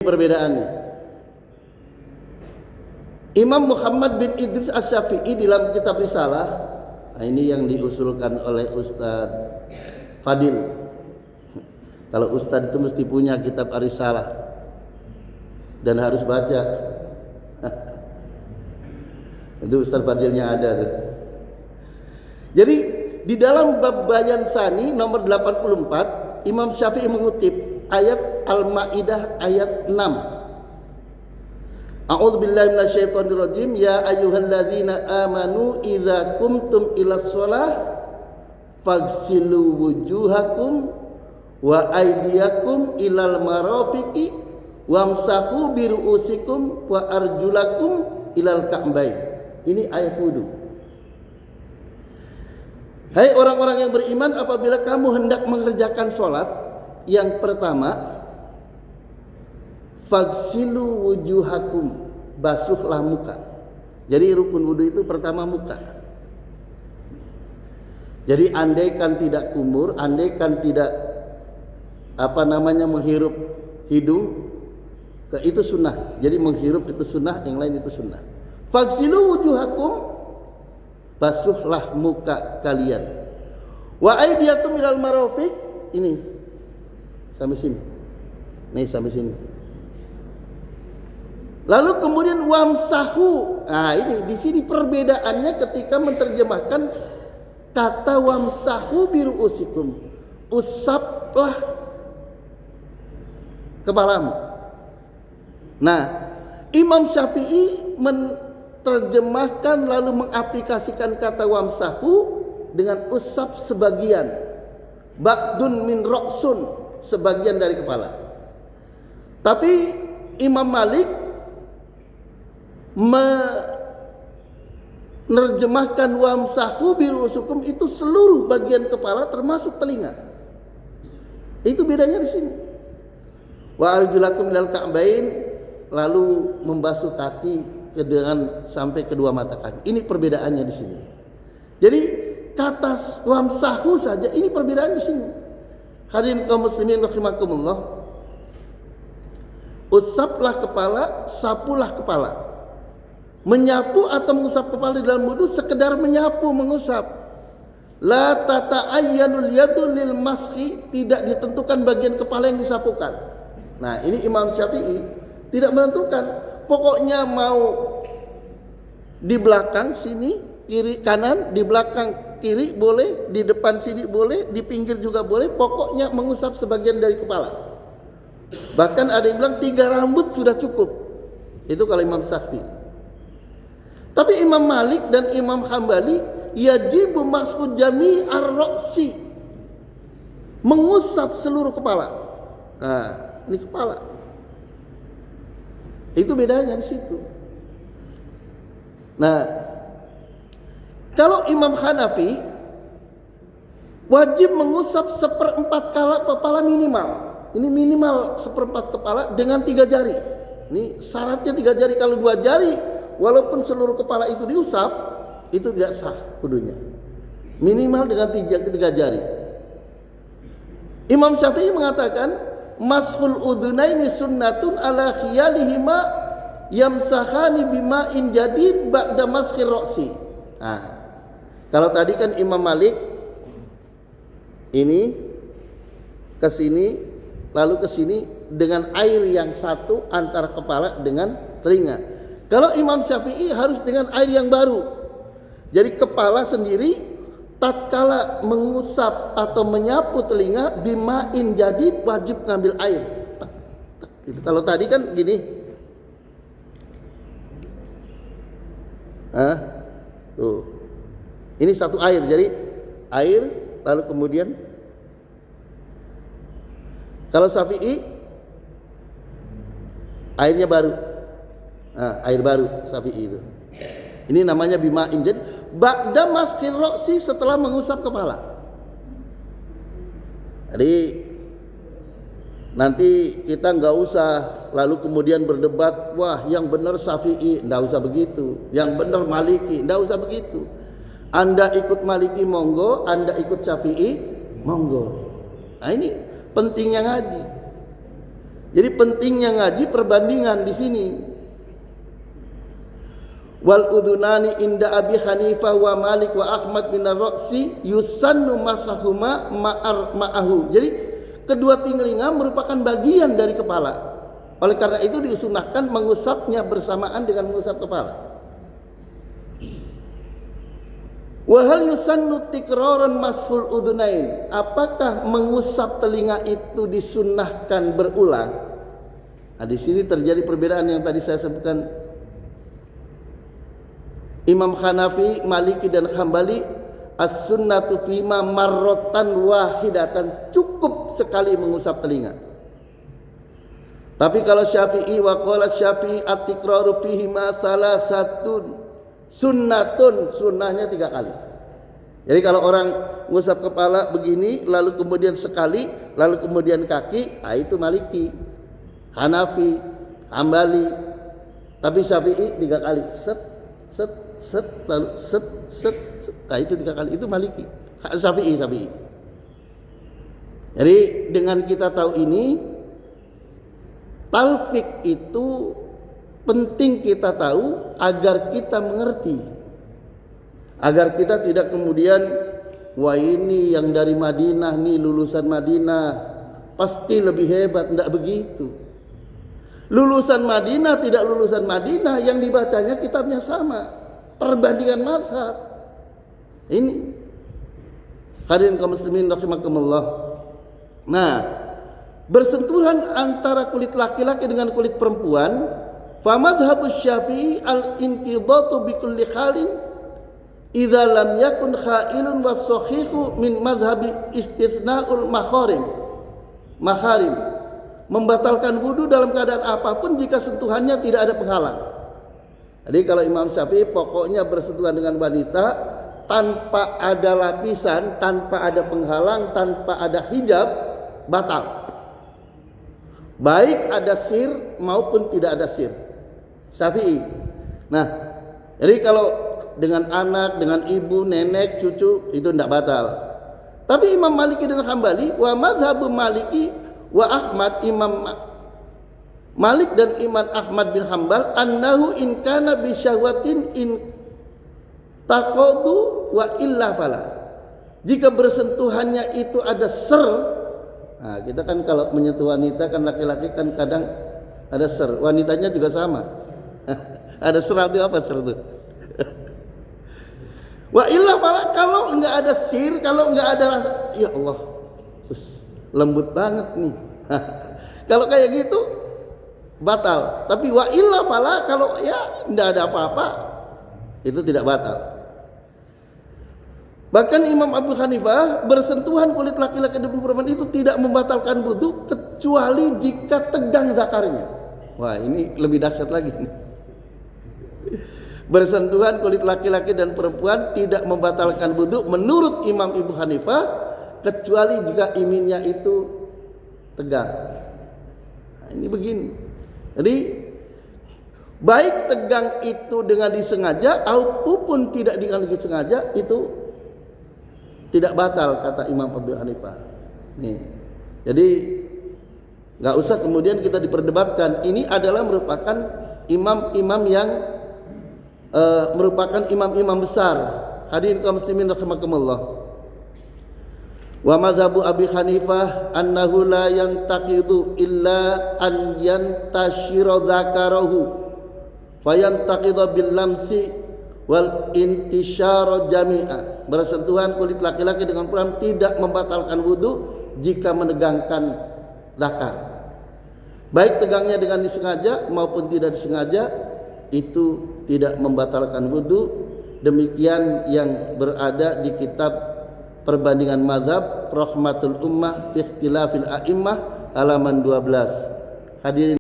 Perbedaannya. Imam Muhammad bin Idris Asy-Syafi'i dalam kitab Risalah, nah ini yang diusulkan oleh Ustaz Fadil. Kalau Ustaz itu mesti punya kitab Risalah dan harus baca. Itu Ustaz Fadilnya ada tuh. Jadi di dalam bab Bayan Tsani nomor 84, Imam Syafi'i mengutip ayat Al-Maidah ayat 6. A'udzubillahi minasyaitonirrajim. Ya ayyuhalladzina amanu idza qumtum ilas shalah faghsilu wujuhakum wa aydiyakum ilal marafiqi wamsahu bi ru'usikum wa arjulakum ilal ka'bain. Ini ayat wudu. Hai orang-orang yang beriman, apabila kamu hendak mengerjakan sholat, yang pertama faghsilu wujuhakum, basuhlah muka. Jadi rukun wudu itu pertama muka. Jadi andaikan tidak kumur, andaikan tidak menghirup hidung, itu sunnah. Jadi menghirup itu sunnah, yang lain itu sunnah. Faghsilu wujuhakum, basuhlah muka kalian. Wa aydiyakum ilal marafiq, ini sampai sini. Nih sampai sini. Lalu kemudian wamsahu. Nah, ini di sini perbedaannya ketika menerjemahkan kata wamsahu bi ru'usikum. Usaplah kepalamu. Nah, Imam Syafi'i menerjemahkan lalu mengaplikasikan kata wamsahu dengan usap sebagian, ba'dun min ra'sun, sebagian dari kepala. Tapi Imam Malik menerjemahkan wamsahu bi ru'usikum itu seluruh bagian kepala termasuk telinga. Itu bedanya di sini. Wa arjulakum ilal ka'bain, lalu membasuh kaki dengan sampai kedua mata kaki. Ini perbedaannya di sini. Jadi kata wamsahu saja ini perbedaan di sini. Hadirin kaum muslimin rahimakumullah. Usaplah kepala, sapulah kepala. Menyapu atau mengusap kepala di dalam wudu sekedar menyapu, mengusap. La tata'ayyanul yadu lil mashi, tidak ditentukan bagian kepala yang disapukan. Nah, ini Imam Syafi'i tidak menentukan. Pokoknya mau di belakang sini, kiri kanan, di belakang kiri boleh, di depan sini boleh, di pinggir juga boleh. Pokoknya mengusap sebagian dari kepala. Bahkan ada yang bilang 3 rambut sudah cukup. Itu kalau Imam Syafi'i. Tapi Imam Malik dan Imam Hambali yajibu mas'ud jami' ar-ra'si, mengusap seluruh kepala. Nah, ini kepala. Itu bedanya di situ. Nah, kalau Imam Hanafi wajib mengusap 1/4 kepala minimal. Ini minimal 1/4 kepala dengan 3 jari. Ini syaratnya 3 jari. Kalau 2 jari, walaupun seluruh kepala itu diusap, itu tidak sah wudunya. Minimal dengan 3 jari. Imam Syafi'i mengatakan mashul udunaini sunnatun ala khiyalihima yamsahani bima'in jadid ba'da mashir ra'si. Nah, kalau tadi kan Imam Malik ini ke sini lalu ke sini dengan air yang satu antara kepala dengan telinga. Kalau Imam Syafi'i harus dengan air yang baru. Jadi kepala sendiri tatkala mengusap atau menyapu telinga bima'in jadid wajib ngambil air. Gitu. Kalau tadi kan gini. Tuh. Ini satu air. Jadi air lalu kemudian kalau Syafi'i airnya baru. Nah, air baru Syafi'i itu. Ini namanya bima'in jadid ba'da mashir ra'si, setelah mengusap kepala. Jadi nanti kita nggak usah lalu kemudian berdebat, wah yang benar Syafi'i, nggak usah begitu, yang benar Maliki, nggak usah begitu. Anda ikut Maliki monggo, Anda ikut Syafi'i monggo. Nah, ini pentingnya ngaji. Jadi pentingnya ngaji perbandingan di sini. Wal udunani inda Abi Hanifah wa Malik wa Ahmad bin Ar-Raqsi yusannu masahuma ma'ahu. Jadi kedua telinga merupakan bagian dari kepala. Oleh karena itu disunahkan mengusapnya bersamaan dengan mengusap kepala. Wa hal yusannu tikraran mashul udunain. Apakah mengusap telinga itu disunnahkan berulang? Nah, di sini terjadi perbedaan yang tadi saya sebutkan. Imam Hanafi, Maliki dan Hambali as-sunnatu fima marrotan wahidatan, cukup sekali mengusap telinga. Tapi kalau Syafi'i wa qala Syafi'i at-tikraru fihi ma salasatun sunnatun, sunnahnya 3 kali. Jadi kalau orang mengusap kepala begini lalu kemudian sekali lalu kemudian kaki, itu Maliki, Hanafi, Hambali. Tapi Syafi'i 3 kali, set lalu set. Nah, itu 3 kali, itu Maliki, Syafi'i. Jadi dengan kita tahu ini, talfik itu penting kita tahu agar kita mengerti, agar kita tidak kemudian wah ini yang dari Madinah nih, lulusan Madinah pasti lebih hebat. Tidak begitu. Lulusan Madinah tidak lulusan Madinah, yang dibacanya kitabnya sama. Perbandingan mazhab ini, hadirin kaum muslimin rahimakumullah. Nah, bersentuhan antara kulit laki-laki dengan kulit perempuan, fa mazhabus Syafi'i al-inqidatu bi kulli halin idza lam yakun khailun was-sahihu min mazhabi istithna'ul maharim, membatalkan wudu dalam keadaan apapun jika sentuhannya tidak ada penghalang. Jadi kalau Imam Syafi'i pokoknya bersentuhan dengan wanita tanpa ada lapisan, tanpa ada penghalang, tanpa ada hijab, batal. Baik ada sir maupun tidak ada sir. Syafi'i. Nah, jadi kalau dengan anak, dengan ibu, nenek, cucu itu tidak batal. Tapi Imam Maliki dan Hambali wa mazhabu Maliki wa Ahmad, Imam Malik dan Imam Ahmad bin Hambal, annahu in kana bi syahwatin in taqadu wa illa fala. Jika bersentuhannya itu ada ser. Nah, kita kan kalau menyentuh wanita kan laki-laki kan kadang ada ser. Wanitanya juga sama. Ada ser itu apa ser itu? Wa illa fala, kalau enggak ada sir, kalau enggak ada rasa, ya Allah, lembut banget nih. Kalau kayak gitu batal. Tapi wa illa fala, kalau ya tidak ada apa-apa, itu tidak batal. Bahkan Imam Abu Hanifah, bersentuhan kulit laki-laki dan perempuan itu tidak membatalkan wudu kecuali jika tegang zakarnya. Wah, ini lebih dahsyat lagi. Bersentuhan kulit laki-laki dan perempuan tidak membatalkan wudu menurut Imam Abu Hanifah kecuali jika iminnya itu tegang. Nah, ini begini. Jadi baik tegang itu dengan disengaja ataupun tidak dengan disengaja itu tidak batal kata Imam Abu Hanifah. Nih. Jadi nggak usah kemudian kita diperdebatkan. Ini adalah merupakan imam-imam yang merupakan imam-imam besar. Hadirin kaum muslimin rahimakumullah. Wa mazhabu Abi Hanifah annahu la yantaqidu illa an yantashira dzakarahu fayantaqidha bil lamsi wal intishara jami'a. Bersentuhan kulit laki-laki dengan perempuan tidak membatalkan wudu jika menegangkan zakar. Baik tegangnya dengan disengaja maupun tidak disengaja, itu tidak membatalkan wudu. Demikian yang berada di kitab Perbandingan Mazhab Rahmatul Ummah fi Ikhtilafil A'immah halaman 12. Hadirin